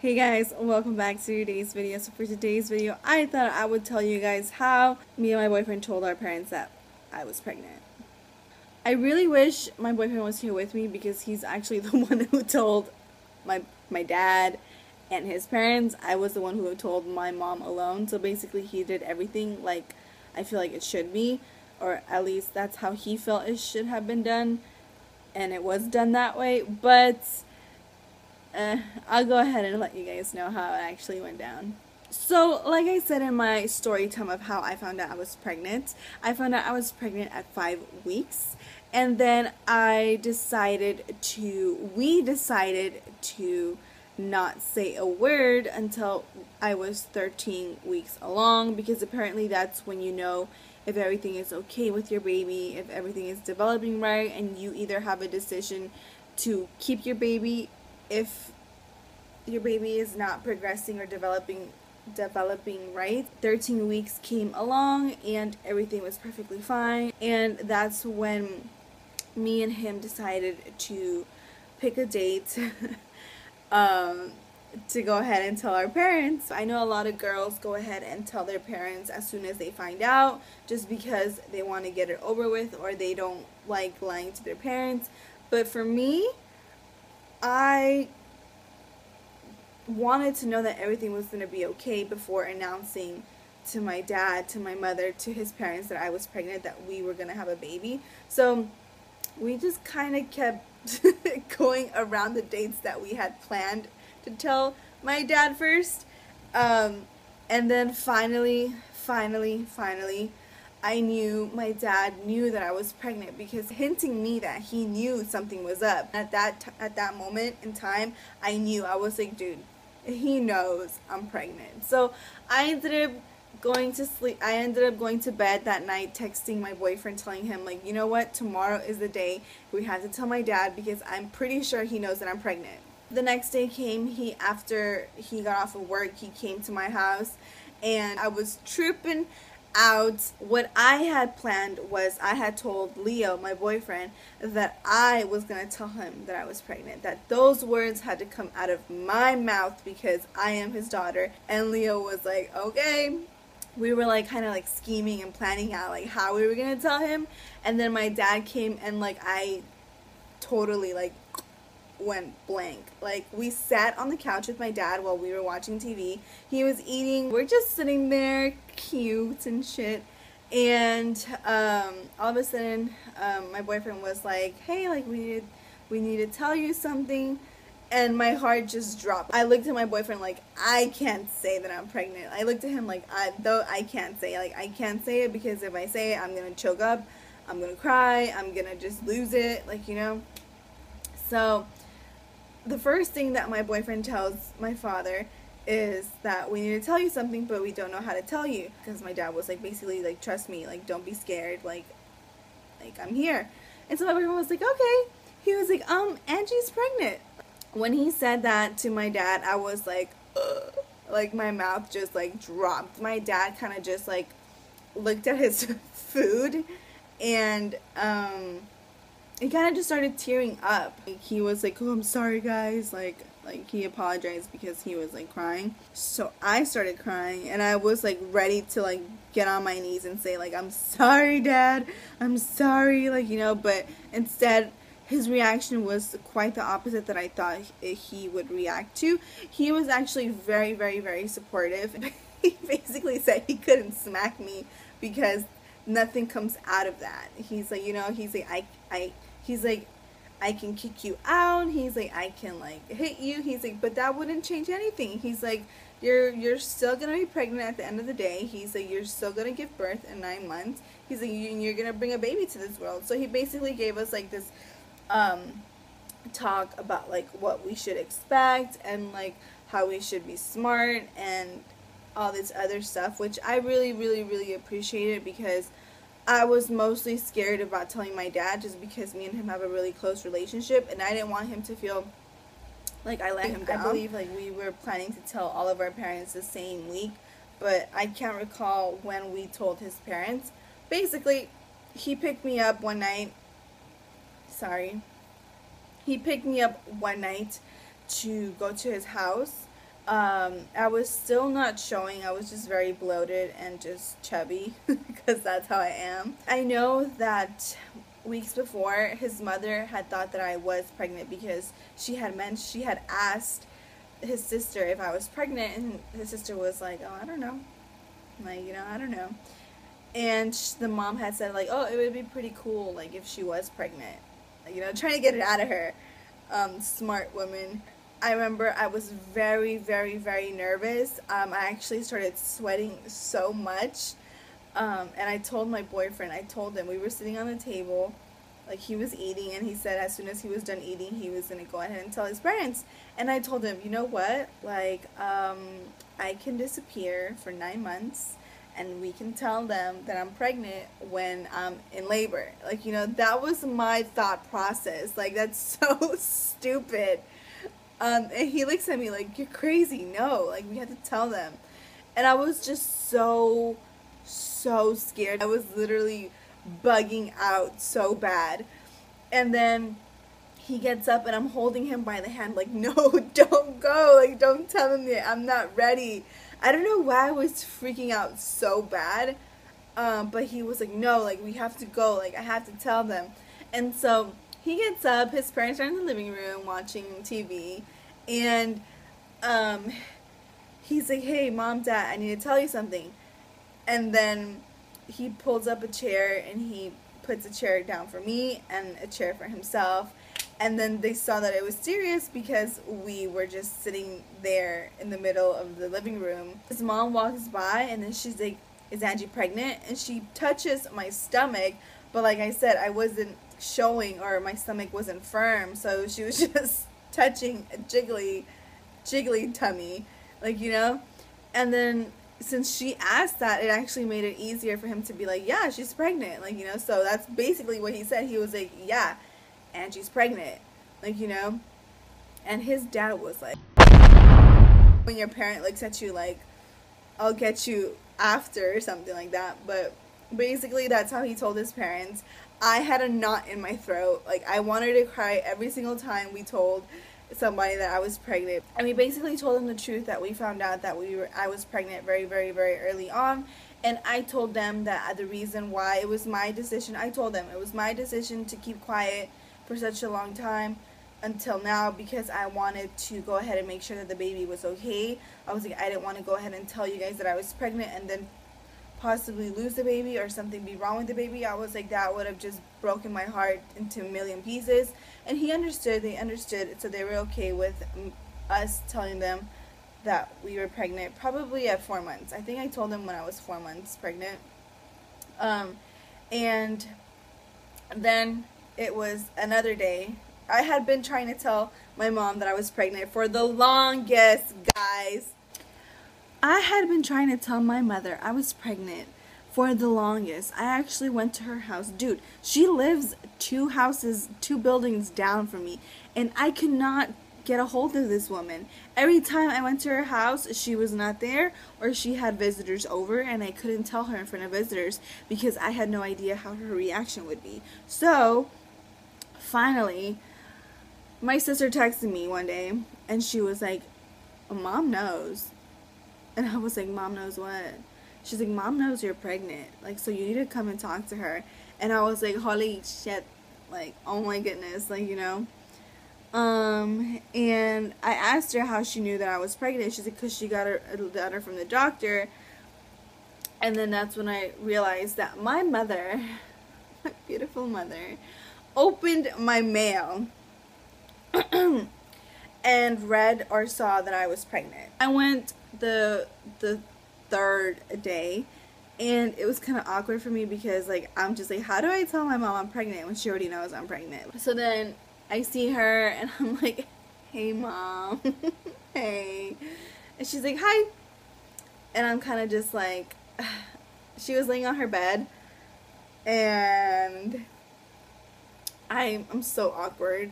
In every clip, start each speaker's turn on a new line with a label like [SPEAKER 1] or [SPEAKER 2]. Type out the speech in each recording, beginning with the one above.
[SPEAKER 1] Hey guys, welcome back to today's video. So for today's video, I thought I would tell you guys how me and my boyfriend told our parents that I was pregnant. I really wish my boyfriend was here with me because he's actually the one who told my dad and his parents. I was the one who told my mom alone. So basically he did everything like I feel like it should be, or at least that's how he felt it should have been done, and it was done that way. But I'll go ahead and let you guys know how it actually went down. So, like I said in my story time of how I found out I was pregnant at 5 weeks. And then we decided to not say a word until I was 13 weeks along, because apparently that's when you know if everything is okay with your baby, if everything is developing right, and you either have a decision to keep your baby if your baby is not progressing or developing right. 13 weeks came along and everything was perfectly fine, and that's when me and him decided to pick a date to go ahead and tell our parents. I know a lot of girls go ahead and tell their parents as soon as they find out, just because they want to get it over with, or they don't like lying to their parents. But for me, I wanted to know that everything was going to be okay before announcing to my dad, to my mother, to his parents that I was pregnant, that we were going to have a baby. So we just kind of kept going around the dates that we had planned to tell my dad first. And then finally, my dad knew that I was pregnant, because hinting me that he knew something was up. At that moment in time, I knew. I was like, dude, he knows I'm pregnant. So I ended up going to sleep. I ended up going to bed that night, texting my boyfriend, telling him, like, you know what, tomorrow is the day we have to tell my dad, because I'm pretty sure he knows that I'm pregnant. The next day came. After he got off of work, he came to my house, and I was tripping out. What I had planned was, I had told Leo, my boyfriend, that I was going to tell him that I was pregnant, that those words had to come out of my mouth because I am his daughter. And Leo was like, okay. We were like kind of like scheming and planning out like how we were going to tell him. And then my dad came, and like I totally like went blank. Like, we sat on the couch with my dad while we were watching TV. He was eating. We're just sitting there cute and shit. And all of a sudden my boyfriend was like, hey, like we need to tell you something. And my heart just dropped. I looked at my boyfriend like, I can't say that I'm pregnant. I looked at him like, I can't say it, because if I say it, I'm gonna choke up, I'm gonna cry, I'm gonna just lose it, like, you know. So the first thing that my boyfriend tells my father is that we need to tell you something, but we don't know how to tell you. Because my dad was like, basically like, trust me, like, don't be scared, like I'm here. And so my boyfriend was like, okay. He was like, Angie's pregnant. When he said that to my dad, I was like, ugh. Like, my mouth just like dropped. My dad kind of just like looked at his food, and he kind of just started tearing up. Like, he was like, oh, I'm sorry guys, like he apologized because he was like crying. So I started crying, and I was like ready to like get on my knees and say like, I'm sorry dad, I'm sorry, like, you know. But instead, his reaction was quite the opposite that I thought he would react to. He was actually very, very, very supportive. He basically said he couldn't smack me because nothing comes out of that. He's like, you know, he's like, I can kick you out. He's like, I can like hit you. He's like, but that wouldn't change anything. He's like, you're still gonna be pregnant at the end of the day. He's like, you're still gonna give birth in 9 months. He's like, you're gonna bring a baby to this world. So he basically gave us like this talk about like what we should expect, and like how we should be smart and all this other stuff, which I really, really, really appreciated, because I was mostly scared about telling my dad, just because me and him have a really close relationship, and I didn't want him to feel like I let him down. I believe like we were planning to tell all of our parents the same week, but I can't recall when we told his parents. Basically, he picked me up one night. He picked me up one night to go to his house, I was still not showing. I was just very bloated and just chubby because that's how I am. I know that weeks before, his mother had thought that I was pregnant because she had asked his sister if I was pregnant, and his sister was like, "Oh, I don't know." Like, I don't know. And the mom had said, like, "Oh, it would be pretty cool, like, if she was pregnant." Like, trying to get it out of her. Smart woman. I remember I was very, very, very nervous. I actually started sweating so much. And I told my boyfriend, we were sitting on the table, like, he was eating, and he said as soon as he was done eating, he was going to go ahead and tell his parents. And I told him, you know what, like, I can disappear for 9 months, and we can tell them that I'm pregnant when I'm in labor. Like, that was my thought process. Like, that's so stupid. And he looks at me like, "You're crazy. No, like, we have to tell them." And I was just so scared. I was literally bugging out so bad. And then he gets up and I'm holding him by the hand like, "No, don't go. Like, don't tell him that I'm not ready." I don't know why I was freaking out so bad. But he was like, "No, like, we have to go. Like, I have to tell them." And so he gets up, his parents are in the living room watching TV, and he's like, "Hey, Mom, Dad, I need to tell you something." And then he pulls up a chair and he puts a chair down for me and a chair for himself. And then they saw that it was serious because we were just sitting there in the middle of the living room. His mom walks by and then she's like, "Is Angie pregnant?" And she touches my stomach, but like I said, I wasn't showing, or my stomach wasn't firm, so she was just touching a jiggly tummy, like, and then since she asked that, it actually made it easier for him to be like, "Yeah, she's pregnant," like, so that's basically what he said. He was like, "Yeah, and she's pregnant," like, and his dad was like, when your parent looks at you like, "I'll get you after," or something like that. But basically that's how he told his parents. I had a knot in my throat. Like, I wanted to cry every single time we told somebody that I was pregnant. And we basically told them the truth, that we found out that I was pregnant very, very, very early on. And I told them that the reason why it was my decision, I told them it was my decision to keep quiet for such a long time until now, because I wanted to go ahead and make sure that the baby was okay. I was like, I didn't want to go ahead and tell you guys that I was pregnant and then possibly lose the baby or something be wrong with the baby. I was like, that would have just broken my heart into a million pieces. And he understood, they understood, so they were okay with us telling them that we were pregnant, probably at 4 months. I think I told them when I was 4 months pregnant. And then it was another day. I had been trying to tell my mom that I was pregnant for the longest, guys. I had been trying to tell my mother I was pregnant for the longest. I actually went to her house. Dude, she lives 2 buildings down from me, and I could not get a hold of this woman. Every time I went to her house, she was not there, or she had visitors over, and I couldn't tell her in front of visitors because I had no idea how her reaction would be. So, finally, my sister texted me one day, and she was like, "Mom knows." And I was like, "Mom knows what?" She's like, "Mom knows you're pregnant. Like, so you need to come and talk to her." And I was like, holy shit. Like, oh my goodness. Like, and I asked her how she knew that I was pregnant. She's like, "Because she got a letter from the doctor." And then that's when I realized that my mother, my beautiful mother, opened my mail and read or saw that I was pregnant. I went the 3rd day, and it was kind of awkward for me because, like, I'm just like, how do I tell my mom I'm pregnant when she already knows I'm pregnant? So then I see her and I'm like, "Hey, Mom." "Hey." And she's like, "Hi." And I'm kind of just like, she was laying on her bed, and I'm so awkward.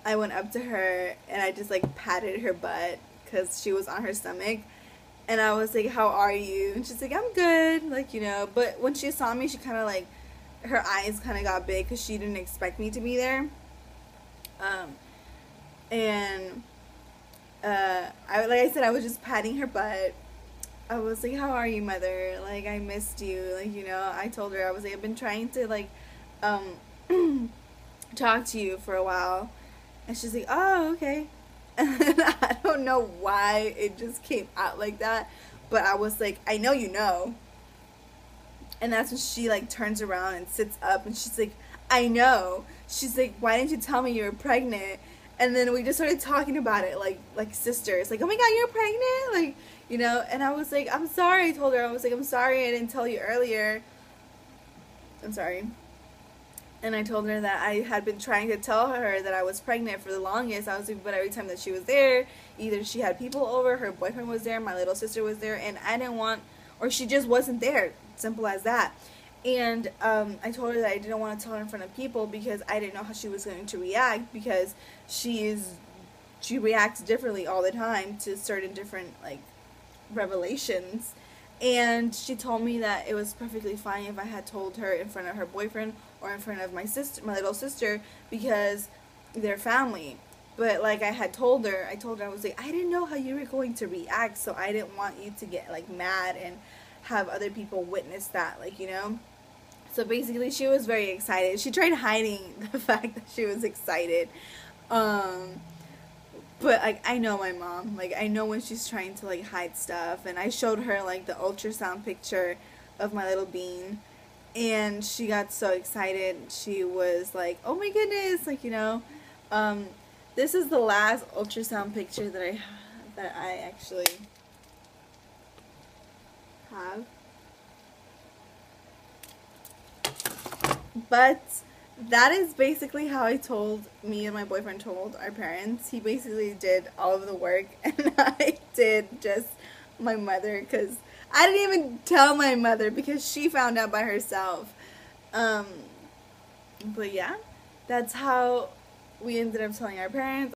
[SPEAKER 1] I went up to her and I just like patted her butt because she was on her stomach, and I was like, "How are you?" And she's like, "I'm good," like, but when she saw me, she kind of like, her eyes kind of got big because she didn't expect me to be there. And like I said, I was just patting her butt. I was like, "How are you, mother? Like, I missed you." Like, I told her, I was like, "I've been trying to like talk to you for a while," and she's like, "Oh, okay." And I don't know why it just came out like that, but I was like, "I know you know." And that's when she like turns around and sits up, and she's like, "I know." She's like, "Why didn't you tell me you were pregnant?" And then we just started talking about it like sisters. Like, "Oh my God, you're pregnant?" Like, and I was like, "I'm sorry." I told her, I was like, "I'm sorry I didn't tell you earlier. I'm sorry." And I told her that I had been trying to tell her that I was pregnant for the longest. I was like, but every time that she was there, either she had people over, her boyfriend was there, my little sister was there, and I didn't want, or she just wasn't there. Simple as that. And I told her that I didn't want to tell her in front of people because I didn't know how she was going to react, because she reacts differently all the time to certain different like revelations. And she told me that it was perfectly fine if I had told her in front of her boyfriend or in front of my little sister, because they're family. But like I told her, I was like, I didn't know how you were going to react, so I didn't want you to get like mad and have other people witness that, So basically, she was very excited. She tried hiding the fact that she was excited. But like I know my mom, like I know when she's trying to like hide stuff, and I showed her like the ultrasound picture of my little bean, and she got so excited. She was like, "Oh my goodness!" This is the last ultrasound picture that I actually have. But that is basically how me and my boyfriend told our parents. He basically did all of the work, and I did just my mother, because I didn't even tell my mother because she found out by herself. But yeah, that's how we ended up telling our parents.